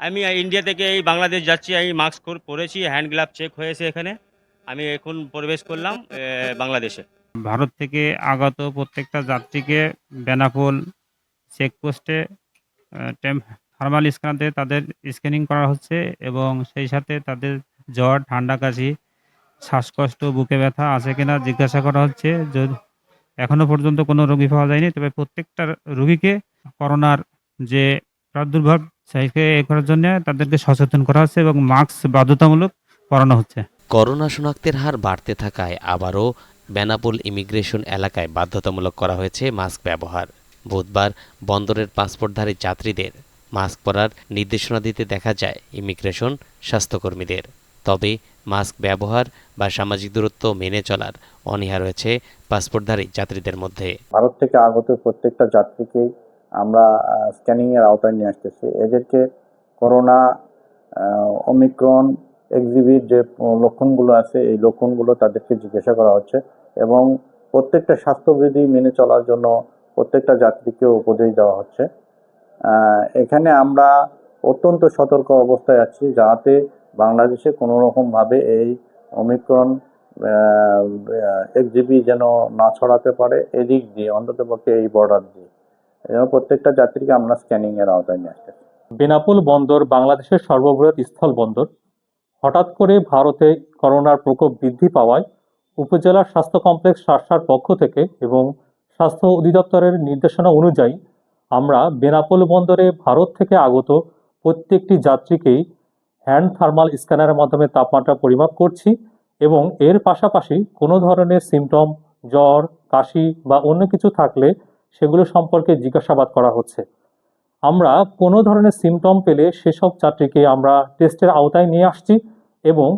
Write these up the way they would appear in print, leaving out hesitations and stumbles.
আমি ইন্ডিয়া থেকে এই বাংলাদেশ যাচ্ছি। আমি মাস্ক পরেছি, হ্যান্ড গ্লাভ চেক হয়েছে এখানে। আমি এখন প্রবেশ করলাম বাংলাদেশে। ভারত থেকে আগত প্রত্যেকটা যাত্রীকে বেনাপোল চেকপোস্টে থার্মাল স্ক্যানার দিয়ে তাদের স্ক্যানিং করা হচ্ছে এবং সেই সাথে তাদের জ্বর, ঠান্ডা, কাশি, শ্বাসকষ্ট, বুকে ব্যথা আছে কিনা জিজ্ঞাসা করা হচ্ছে। যদি এখনো পর্যন্ত কোনো রোগী পাওয়া যায়নি, তবে প্রত্যেকটা রোগীকে করোনার যে প্রাদুর্ভাব সেইকে এ করার জন্য তাদেরকে সচেতন করা হচ্ছে এবং মাস্ক বাধ্যতামূলক পরানো হচ্ছে। করোনা শনাক্তের হার বাড়তে থাকায় আবারও বেনাপোল ইমিগ্রেশন এলাকায় বাধ্যতামূলক করা হয়েছে মাস্ক ব্যবহার। বুধবার বন্দরের পাসপোর্টধারী যাত্রীদের মাস্ক পরার নির্দেশনা দিতে দেখা যায় ইমিগ্রেশন স্বাস্থ্যকর্মীদের। তবে মাস্ক ব্যবহার বা সামাজিক দূরত্ব মেনে চলার অনীহা রয়েছে পাসপোর্টধারী যাত্রীদের মধ্যে। ভারত থেকে আগত প্রত্যেকটা যাত্রীকেই আমরা স্ক্যানিং এর আওতায় নিয়ে আসতেছি। এদেরকে করোনা, ওমিক্রন, এক্সিবিট যে লক্ষণগুলো আছে এই লক্ষণগুলো তাদেরকে জিজ্ঞাসা করা হচ্ছে এবং প্রত্যেকটা স্বাস্থ্যবিধি মেনে চলার জন্য প্রত্যেকটা যাত্রীকে উপদেশ দেওয়া হচ্ছে। এখানে আমরা অত্যন্ত সতর্ক অবস্থায় আছি যাতে বাংলাদেশে কোনো রকমভাবে এই ওমিক্রন এক্সিবি যেন না ছড়াতে পারে, এদিক দিয়ে অন্ততপক্ষে এই বর্ডার দিয়ে যেন প্রত্যেকটা যাত্রীকে আমরা স্ক্যানিং এর আওতায় নিয়ে আসতে। বেনাপোল বন্দর বাংলাদেশের সর্ববৃহৎ স্থল বন্দর। হঠাৎ করে ভারতে করোনার প্রকোপ বৃদ্ধি পাওয়ায় উপজেলার স্বাস্থ্য কমপ্লেক্স শাসার পক্ষ থেকে এবং স্বাস্থ্য অধিদপ্তরের নির্দেশনা অনুযায়ী আমরা বেনাপোল বন্দরে ভারত থেকে আগত প্রত্যেকটি যাত্রীকেই হ্যান্ড থার্মাল স্ক্যানারের মাধ্যমে তাপমাত্রা পরিমাপ করছি এবং এর পাশাপাশি কোনো ধরনের সিমটম, জ্বর, কাশি বা অন্য কিছু থাকলে সেগুলো সম্পর্কে জিজ্ঞাসাবাদ করা হচ্ছে। আমরা কোনো ধরনের সিমটম পেলে সেসব যাত্রীকে আমরা টেস্টের আওতায় নিয়ে আসছি এবং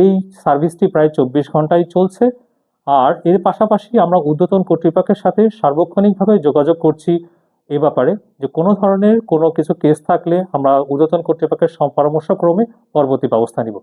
এই সার্ভিসটি প্রায় 24 ঘন্টাই চলছে। আর এর পাশাপাশি আমরা ঊর্ধ্বতন কর্তৃপক্ষের সাথে সার্বক্ষণিকভাবে যোগাযোগ করছি এ ব্যাপারে যে কোনো ধরনের কোনো কিছু কেস থাকলে আমরা ঊর্ধ্বতন কর্তৃপক্ষের পরামর্শক্রমে পরবর্তী ব্যবস্থা নিব।